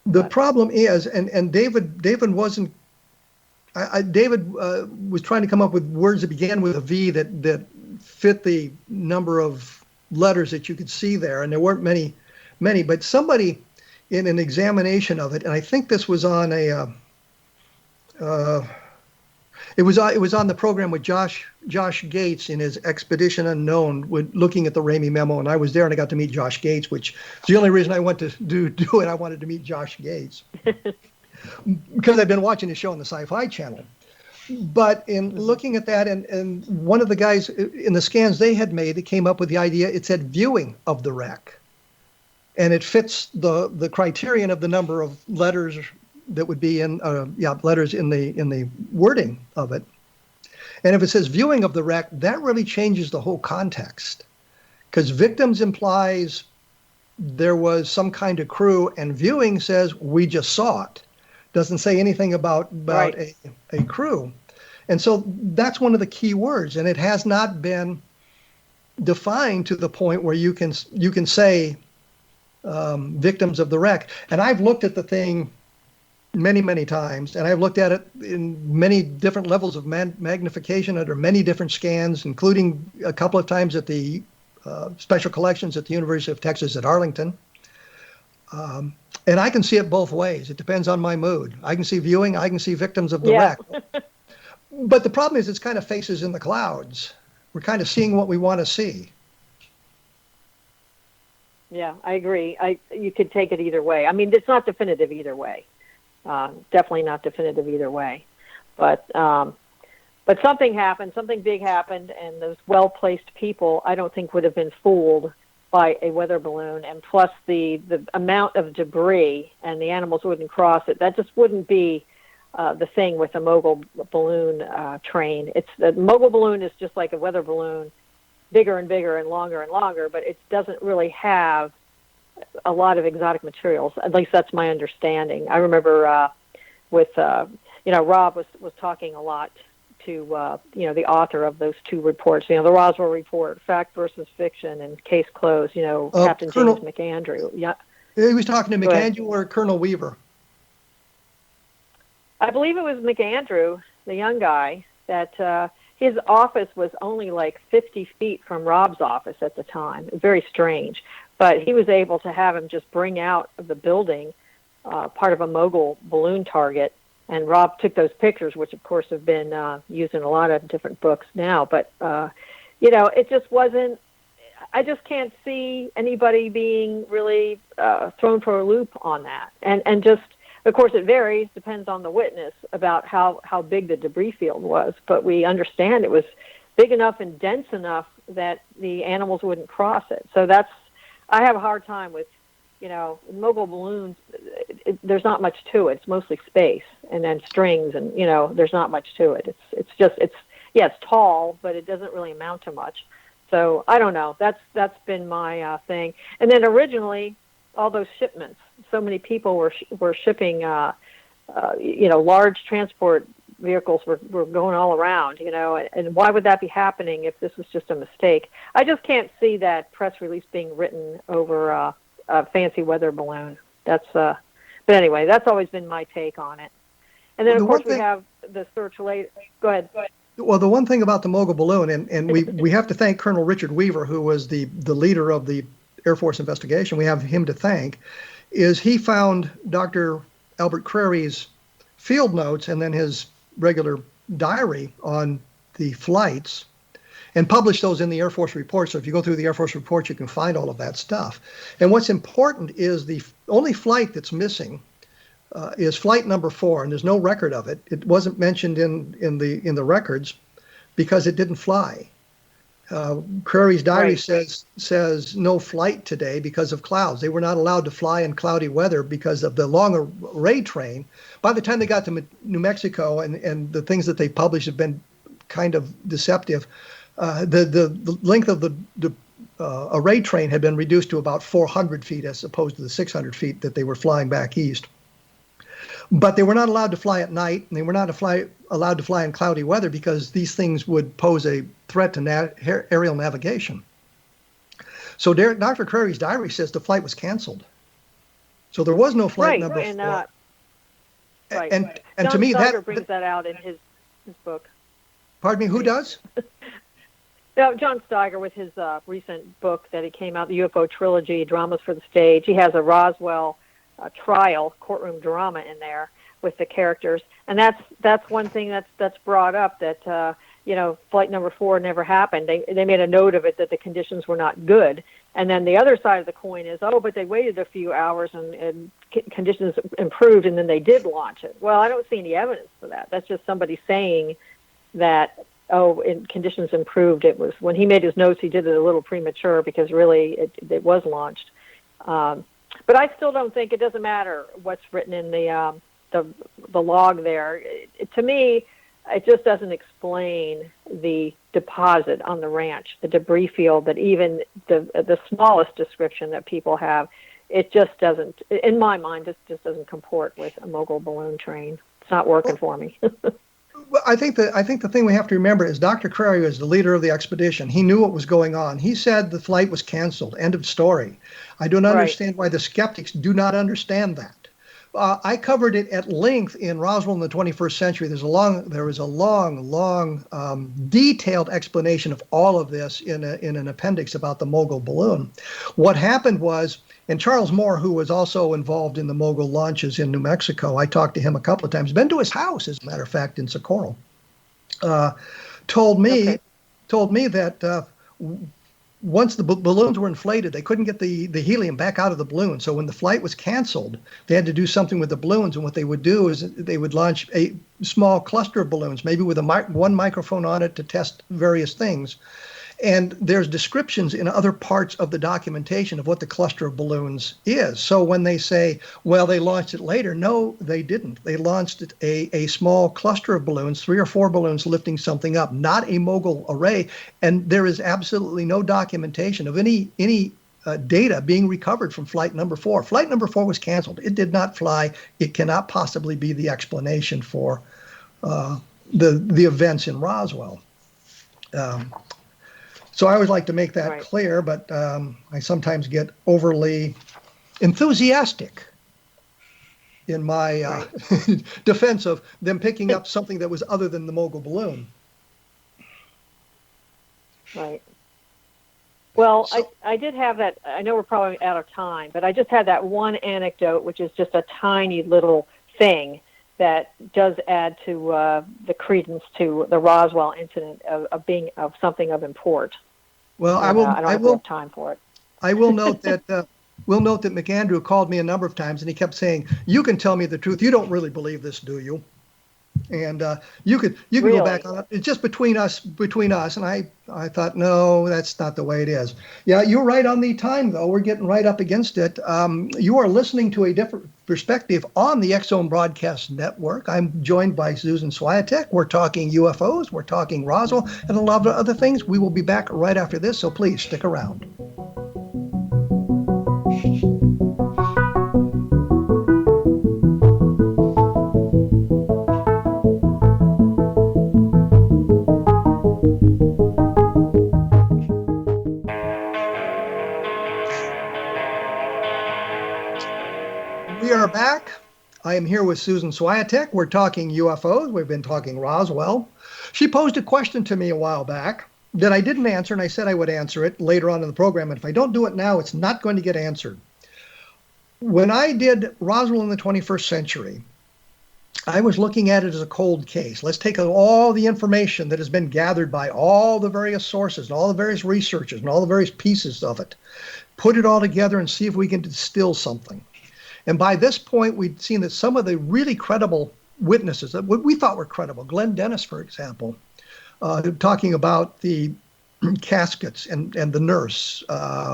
The problem is, and David wasn't. David was trying to come up with words that began with a V that fit the number of letters that you could see there, and there weren't many. But somebody in an examination of it, and I think this was on it was on the program with Josh Gates in his Expedition Unknown, looking at the Ramey memo, and I was there and I got to meet Josh Gates, which is the only reason I went to do it. I wanted to meet Josh Gates because I've been watching his show on the Sci-Fi Channel. But in looking at that, and one of the guys in the scans they had made, it came up with the idea. It said viewing of the wreck, and it fits the criterion of the number of letters that would be in letters in the wording of it. And if it says viewing of the wreck, that really changes the whole context, because victims implies there was some kind of crew, and viewing says we just saw it. Doesn't say anything about a crew. And so that's one of the key words, and it has not been defined to the point where you can say victims of the wreck. And I've looked at the thing many times, and I've looked at it in many different levels of magnification under many different scans, including a couple of times at the special collections at the University of Texas at Arlington. And I can see it both ways. It depends on my mood. I can see viewing, I can see victims of the wreck. But the problem is it's kind of faces in the clouds. We're kind of seeing what we want to see. Yeah, I agree. You could take it either way. I mean, it's not definitive either way. Definitely not definitive either way. But something happened, something big happened, and those well-placed people, I don't think, would have been fooled by a weather balloon. And plus the amount of debris, and the animals wouldn't cross it. That just wouldn't be the thing with a mogul balloon train. The mogul balloon is just like a weather balloon, bigger and bigger and longer, but it doesn't really have a lot of exotic materials. At least that's my understanding. I remember Rob was talking a lot to the author of those two reports. The Roswell report, Fact versus Fiction, and Case Closed. Captain James McAndrew. Yeah, he was talking to McAndrew or Colonel Weaver. I believe it was McAndrew, the young guy, that his office was only like 50 feet from Rob's office at the time. Very strange. But he was able to have him just bring out of the building part of a mogul balloon target, and Rob took those pictures, which of course have been used in a lot of different books now. But it just wasn't. I just can't see anybody being really thrown for a loop on that, and just. Of course, it varies, depends on the witness about how big the debris field was. But we understand it was big enough and dense enough that the animals wouldn't cross it. So I have a hard time with, mogul balloons. There's not much to it. It's mostly space and then strings, and there's not much to it. It's tall, but it doesn't really amount to much. So I don't know. That's been my thing. And then originally, all those shipments. So many people were shipping, large transport vehicles were going all around, and why would that be happening if this was just a mistake? I just can't see that press release being written over a fancy weather balloon. But anyway, that's always been my take on it. And then, of course, we have the search later. Go ahead. Well, the one thing about the mogul balloon, and we have to thank Colonel Richard Weaver, who was the leader of the Air Force investigation. We have him to thank, is he found Dr. Albert Crary's field notes and then his regular diary on the flights and published those in the Air Force report. So if you go through the Air Force report, you can find all of that stuff. And what's important is the only flight that's missing is flight number 4, and there's no record of it. It wasn't mentioned in the records because it didn't fly. Crary's diary says no flight today because of clouds. They were not allowed to fly in cloudy weather because of the long array train. By the time they got to New Mexico, and the things that they published have been kind of deceptive, the length of the array train had been reduced to about 400 feet as opposed to the 600 feet that they were flying back east. But they were not allowed to fly at night, and they were not allowed to fly in cloudy weather because these things would pose a threat to aerial navigation. So Dr. Crary's diary says the flight was canceled. So there was no flight number 4. And John to me, Steiger brings that out in his book. Pardon me, who does? No, John Steiger, with his recent book that he came out, the UFO trilogy, Dramas for the Stage. He has a Roswell trial courtroom drama in there with the characters, and that's one thing that's brought up, that flight number 4 never happened. They made a note of it, that the conditions were not good, and then the other side of the coin is, but they waited a few hours and conditions improved, and then they did launch it. Well, I don't see any evidence for that. That's just somebody saying that conditions improved. It was, when he made his notes, he did it a little premature because really it was launched. But I still don't think, it doesn't matter what's written in the log there. To me, it just doesn't explain the deposit on the ranch, the debris field, that even the smallest description that people have, it just doesn't, in my mind, it just doesn't comport with a mogul balloon train. It's not working for me. Well, I think the thing we have to remember is Dr. Crary was the leader of the expedition. He knew what was going on. He said the flight was canceled. End of story. I don't understand why the skeptics do not understand that. I covered it at length in Roswell in the 21st Century. There was a long, detailed explanation of all of this in an appendix about the mogul balloon. What happened was, and Charles Moore, who was also involved in the mogul launches in New Mexico, I talked to him a couple of times, been to his house, as a matter of fact, in Socorro, told me that once the balloons were inflated, they couldn't get the helium back out of the balloon. So when the flight was canceled, they had to do something with the balloons. And what they would do is they would launch a small cluster of balloons, maybe with one microphone on it, to test various things. And there's descriptions in other parts of the documentation of what the cluster of balloons is. So when they say, well, they launched it later, no, they didn't. They launched a small cluster of balloons, 3 or 4 balloons lifting something up, not a mogul array. And there is absolutely no documentation of any data being recovered from flight number 4. Flight number 4 was canceled. It did not fly. It cannot possibly be the explanation for the events in Roswell. So I always like to make that clear, but I sometimes get overly enthusiastic in my defense of them picking up something that was other than the mogul balloon. Right. Well, so, I did have that. I know we're probably out of time, but I just had that one anecdote, which is just a tiny little thing that does add to the credence to the Roswell incident of being of something of import. Well, and, I don't have time for it. I will note that we'll note that McAndrew called me a number of times, and he kept saying, "You can tell me the truth. You don't really believe this, do you?" And you can really? Go back on it. It's just between us. And I thought, no, that's not the way it is. Yeah, you're right on the time, though. We're getting right up against it. You are listening to a different perspective on the X-Zone Broadcast Network. I'm joined by Susan Swiatek. We're talking UFOs. We're talking Roswell and a lot of other things. We will be back right after this, so please stick around. We are back. I am here with Susan Swiatek. We're talking UFOs. We've been talking Roswell. She posed a question to me a while back that I didn't answer, and I said I would answer it later on in the program. And if I don't do it now, it's not going to get answered. When I did Roswell in the 21st century, I was looking at it as a cold case. Let's take all the information that has been gathered by all the various sources and all the various researchers and all the various pieces of it, put it all together and see if we can distill something. And by this point, we'd seen that some of the really credible witnesses, that what we thought were credible, Glenn Dennis, for example, talking about the caskets and the nurse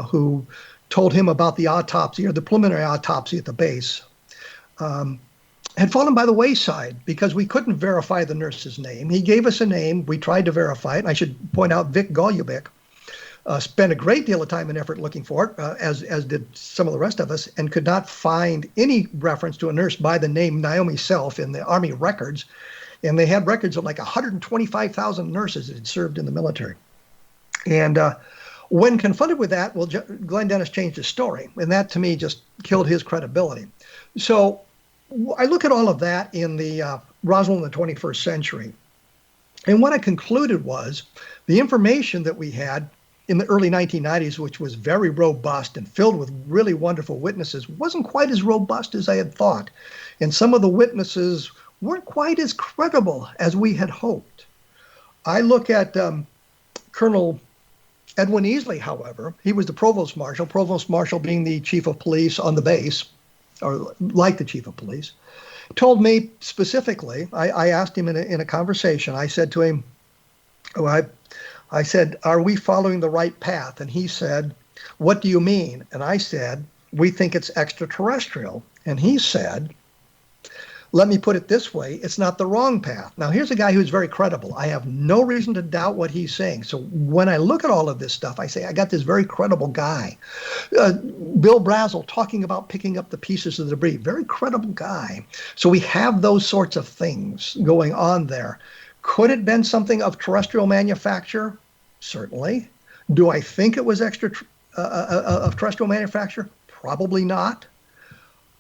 who told him about the autopsy or the preliminary autopsy at the base, had fallen by the wayside because we couldn't verify the nurse's name. He gave us a name. We tried to verify it. And I should point out Vic Golubic spent a great deal of time and effort looking for it, as did some of the rest of us, and could not find any reference to a nurse by the name Naomi Self in the Army records. And they had records of like 125,000 nurses that had served in the military. And when confronted with that, well, Glenn Dennis changed his story. And that, to me, just killed his credibility. So I look at all of that in the Roswell in the 21st century. And what I concluded was the information that we had in the early 1990s, which was very robust and filled with really wonderful witnesses, wasn't quite as robust as I had thought. And some of the witnesses weren't quite as credible as we had hoped. I look at Colonel Edwin Easley, however. He was the provost marshal being the chief of police on the base, or like the chief of police, told me specifically, I asked him in a conversation, I said to him, I said, are we following the right path? And he said, what do you mean? And I said, we think it's extraterrestrial. And he said, let me put it this way, it's not the wrong path. Now, here's a guy who's very credible. I have no reason to doubt what he's saying. So when I look at all of this stuff, I say, I got this very credible guy. Bill Brazel talking about picking up the pieces of the debris, very credible guy. So we have those sorts of things going on there. Could it have been something of terrestrial manufacture? Certainly. Do I think it was of terrestrial manufacture? Probably not.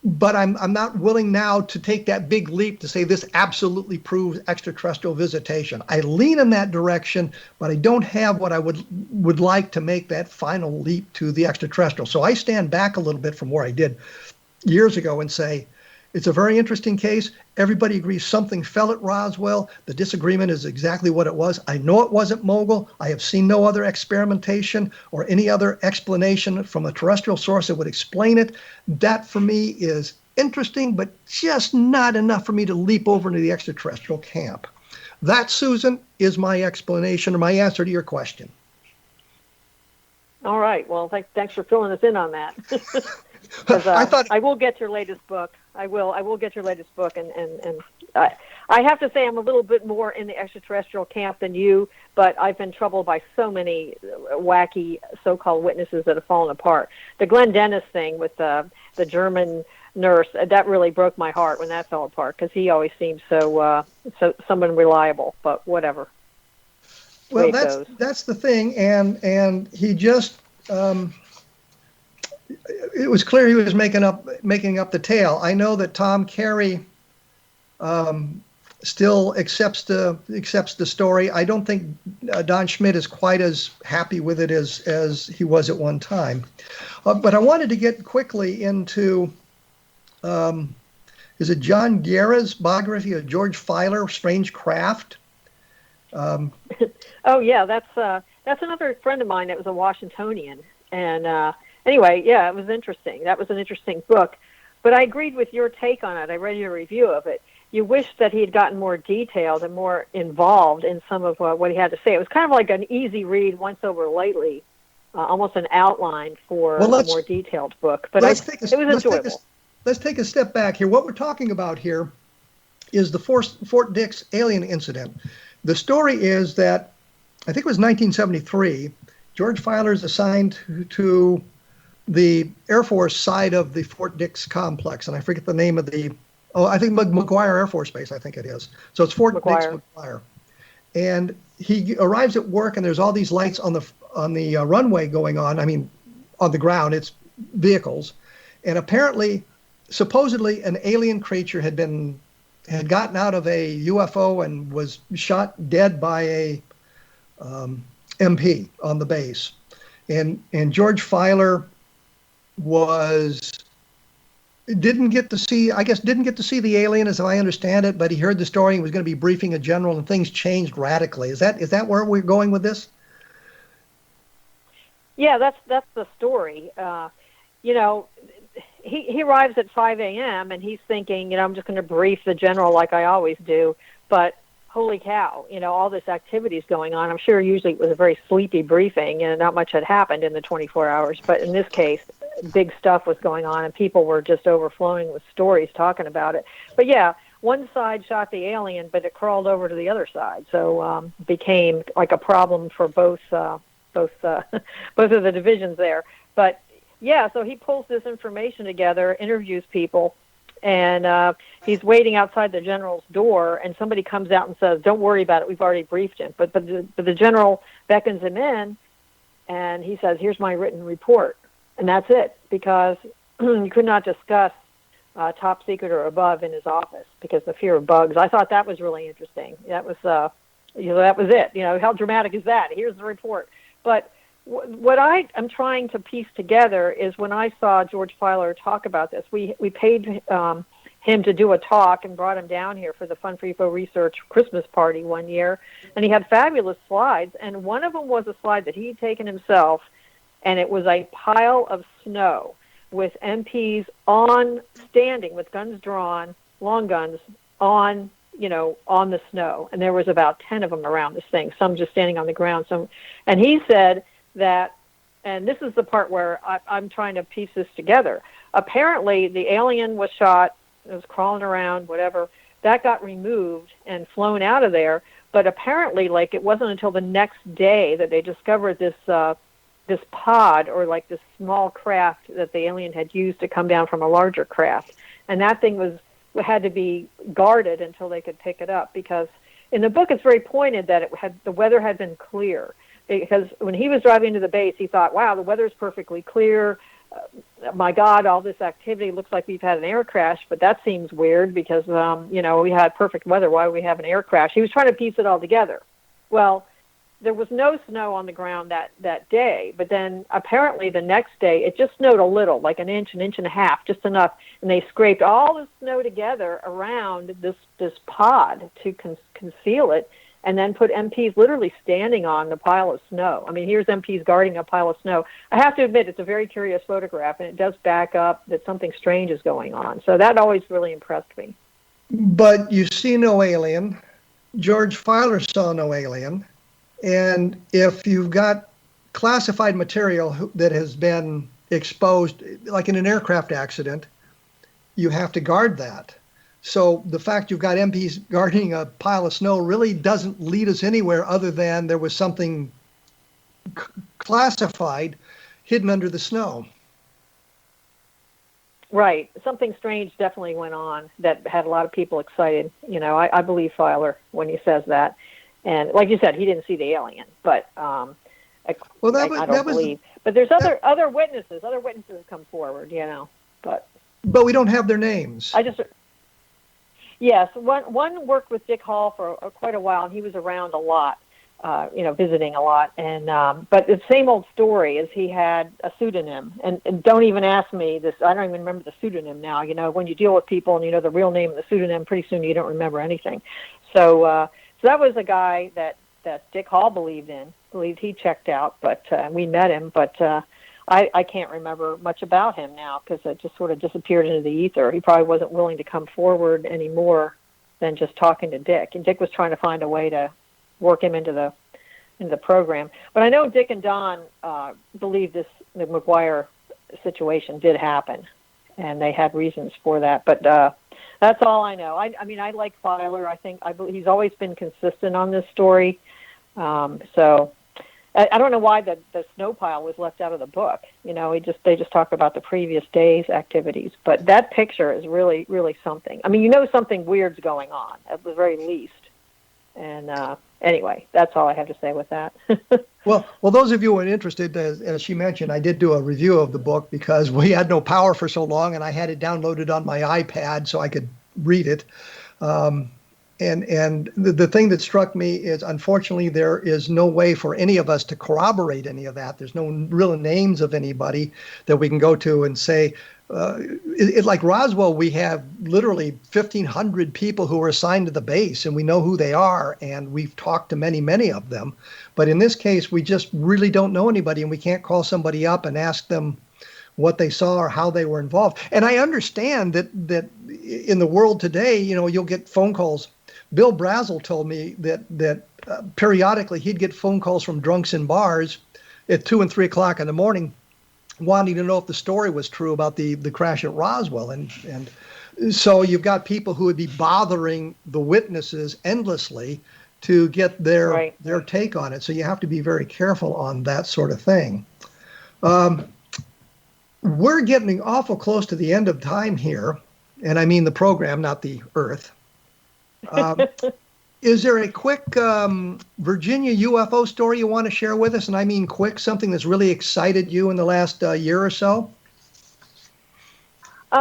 But I'm not willing now to take that big leap to say this absolutely proves extraterrestrial visitation. I lean in that direction, but I don't have what I would like to make that final leap to the extraterrestrial. So I stand back a little bit from where I did years ago and say, it's a very interesting case. Everybody agrees something fell at Roswell. The disagreement is exactly what it was. I know it wasn't Mogul. I have seen no other experimentation or any other explanation from a terrestrial source that would explain it. That, for me, is interesting, but just not enough for me to leap over into the extraterrestrial camp. That, Susan, is my explanation or my answer to your question. All right. Well, thanks for filling us in on that. I will get your latest book. I will get your latest book, and I have to say I'm a little bit more in the extraterrestrial camp than you, but I've been troubled by so many wacky so-called witnesses that have fallen apart. The Glenn Dennis thing with the German nurse, that really broke my heart when that fell apart, because he always seemed so unreliable. But whatever. Well, that's the thing, and he just. It was clear he was making up the tale. I know that Tom Carey still accepts the story. I don't think Don Schmidt is quite as happy with it as he was at one time. But I wanted to get quickly into is it John Guerra's biography of George Filer, Strange Craft? Oh yeah, that's another friend of mine that was a Washingtonian, and. Anyway, yeah, it was interesting. That was an interesting book. But I agreed with your take on it. I read your review of it. You wished that he had gotten more detailed and more involved in some of what he had to say. It was kind of like an easy read, once over lightly, almost an outline for a more detailed book. But it was enjoyable. Let's take a step back here. What we're talking about here is the Fort Dix alien incident. The story is that, I think it was 1973, George Filer is assigned to the Air Force side of the Fort Dix complex, and I forget the name of I think McGuire Air Force Base, I think it is. So it's Fort Dix McGuire. And he arrives at work, and there's all these lights on the runway going on. I mean, on the ground, it's vehicles. And apparently supposedly an alien creature had gotten out of a UFO and was shot dead by a MP on the base, and George Filer didn't get to see the alien, as I understand it, but he heard the story and was going to be briefing a general, and things changed radically. Is that where we're going with this? Yeah, that's the story. He arrives at 5 a.m. and he's thinking, I'm just going to brief the general like I always do. But holy cow, all this activity is going on. I'm sure usually it was a very sleepy briefing and not much had happened in the 24 hours. But in this case, big stuff was going on and people were just overflowing with stories talking about it. But yeah, one side shot the alien, but it crawled over to the other side. So became like a problem for both of the divisions there. But yeah, so he pulls this information together, interviews people, and he's waiting outside the general's door, and somebody comes out and says, "Don't worry about it, we've already briefed him." But the general beckons him in, and he says, "Here's my written report," and that's it, because you could not discuss top secret or above in his office because the fear of bugs. I thought that was really interesting. That was that was it. How dramatic is that? Here's the report. But what I am trying to piece together is when I saw George Filer talk about this, we paid him to do a talk and brought him down here for the Fun for UFO Research Christmas party one year, and he had fabulous slides, and one of them was a slide that he had taken himself, and it was a pile of snow with MPs standing with guns drawn, long guns, on the snow, and there was about 10 of them around this thing, some just standing on the ground. And he said that, and this is the part where I'm trying to piece this together. Apparently, the alien was shot, it was crawling around, whatever. That got removed and flown out of there. But apparently, it wasn't until the next day that they discovered this pod, or this small craft that the alien had used to come down from a larger craft. And that thing had to be guarded until they could pick it up, because in the book it's very pointed that the weather had been clear. Because when he was driving to the base, he thought, wow, the weather's perfectly clear. My God, all this activity looks like we've had an air crash, but that seems weird because, we had perfect weather. Why would we have an air crash? He was trying to piece it all together. Well, there was no snow on the ground that day, but then apparently the next day it just snowed a little, like an inch and a half, just enough, and they scraped all the snow together around this pod to conceal it, and then put MPs literally standing on the pile of snow. I mean, here's MPs guarding a pile of snow. I have to admit, it's a very curious photograph, and it does back up that something strange is going on. So that always really impressed me. But you see no alien. George Filer saw no alien. And if you've got classified material that has been exposed, like in an aircraft accident, you have to guard that. So the fact you've got MPs guarding a pile of snow really doesn't lead us anywhere other than there was something classified hidden under the snow. Right. Something strange definitely went on that had a lot of people excited. I believe Filer when he says that. And like you said, he didn't see the alien, but I don't believe. But there's other witnesses. Other witnesses have come forward, But we don't have their names. Yes, one worked with Dick Hall for quite a while, and he was around a lot, visiting a lot. And but the same old story is he had a pseudonym, and don't even ask me this. I don't even remember the pseudonym now. When you deal with people and you know the real name of the pseudonym, pretty soon you don't remember anything. So that was a guy that Dick Hall believed he checked out, but we met him, but I can't remember much about him now because it just sort of disappeared into the ether. He probably wasn't willing to come forward any more than just talking to Dick. And Dick was trying to find a way to work him into the program. But I know Dick and Don believe the McGuire situation did happen, and they had reasons for that. But that's all I know. I mean, I like Filer. I believe he's always been consistent on this story. So I don't know why the snow pile was left out of the book. They just talk about the previous day's activities. But that picture is really, really something. I mean, something weird's going on at the very least. And anyway, that's all I have to say with that. Well, those of you who are interested, as she mentioned, I did do a review of the book because we had no power for so long, and I had it downloaded on my iPad so I could read it. And the thing that struck me is, unfortunately, there is no way for any of us to corroborate any of that. There's no real names of anybody that we can go to and say, like Roswell, we have literally 1,500 people who are assigned to the base, and we know who they are, and we've talked to many, many of them. But in this case, we just really don't know anybody, and we can't call somebody up and ask them what they saw or how they were involved. And I understand that in the world today, you'll get phone calls. Bill Brazel told me that periodically he'd get phone calls from drunks in bars at 2 and 3 o'clock in the morning, wanting to know if the story was true about the crash at Roswell. And so you've got people who would be bothering the witnesses endlessly to get their take on it. So you have to be very careful on that sort of thing. We're getting awful close to the end of time here, and I mean the program, not the Earth. Is there a quick Virginia UFO story you want to share with us? And I mean quick, something that's really excited you in the last year or so?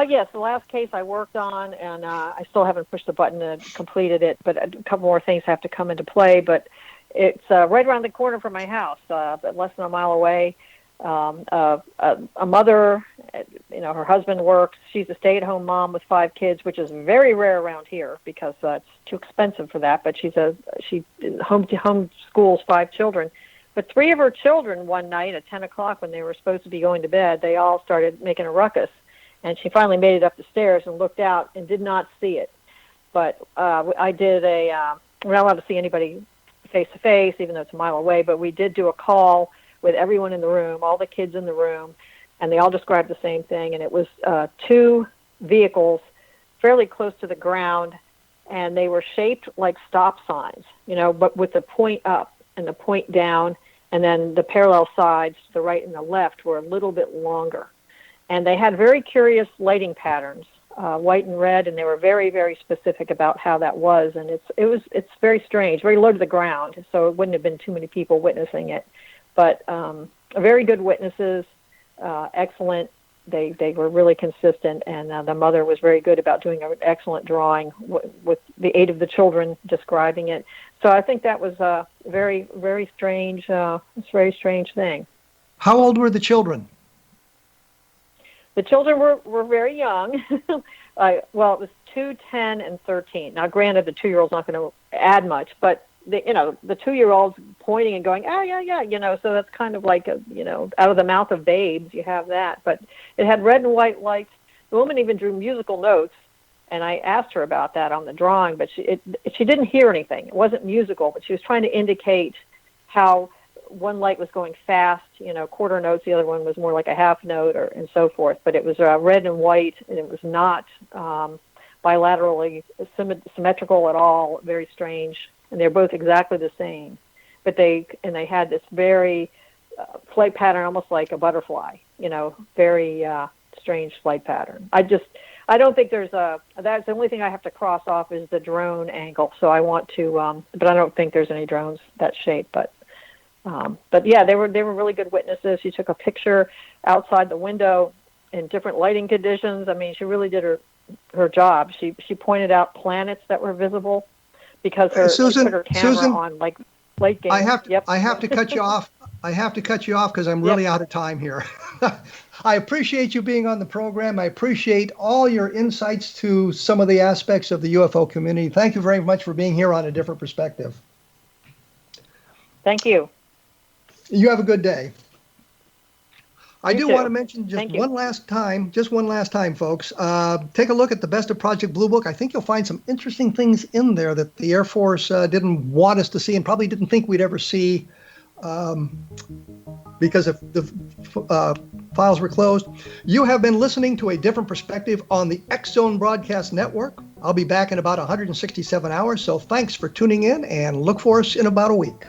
Yes, the last case I worked on, and I still haven't pushed the button and completed it, but a couple more things have to come into play. But it's right around the corner from my house, but less than a mile away. A mother, her husband works. She's a stay-at-home mom with 5 kids, which is very rare around here because it's too expensive for that. But she homeschools 5 children. But 3 of her children one night at 10 o'clock when they were supposed to be going to bed, they all started making a ruckus. And she finally made it up the stairs and looked out and did not see it. But I did we're not allowed to see anybody face-to-face, even though it's a mile away, but we did do a call with everyone in the room, all the kids in the room, and they all described the same thing. And it was 2 vehicles fairly close to the ground, and they were shaped like stop signs, but with the point up and the point down, and then the parallel sides to the right and the left were a little bit longer. And they had very curious lighting patterns, white and red, and they were very, very specific about how that was. And it's very strange, very low to the ground, so it wouldn't have been too many people witnessing it. But very good witnesses, excellent. They were really consistent, and the mother was very good about doing an excellent drawing with the aid of the children describing it. So I think that was a very, very strange, very strange thing. How old were the children? The children were very young. Well, it was 2, 10, and 13. Now, granted, the 2-year-old's not going to add much, but the 2-year-old's pointing and going, oh, yeah, so that's kind of like, out of the mouth of babes, you have that. But it had red and white lights. The woman even drew musical notes, and I asked her about that on the drawing, but she didn't hear anything. It wasn't musical, but she was trying to indicate how one light was going fast, quarter notes, the other one was more like a half note, and so forth. But it was red and white, and it was not bilaterally symmetrical at all, very strange. And they're both exactly the same. But they had this very flight pattern, almost like a butterfly, very strange flight pattern. I don't think that's the only thing I have to cross off is the drone angle. So I want to, but I don't think there's any drones that shape. But yeah, they were really good witnesses. She took a picture outside the window in different lighting conditions. I mean, she really did her job. She pointed out planets that were visible because she put her camera on like late game. I have to cut you off. I have to cut you off because I'm really out of time here. I appreciate you being on the program. I appreciate all your insights to some of the aspects of the UFO community. Thank you very much for being here on A Different Perspective. Thank you. You have a good day. I do too. want to mention one last time, folks. Take a look at the Best of Project Blue Book. I think you'll find some interesting things in there that the Air Force didn't want us to see and probably didn't think we'd ever see because if the files were closed. You have been listening to A Different Perspective on the X Zone Broadcast Network. I'll be back in about 167 hours, so thanks for tuning in and look for us in about a week.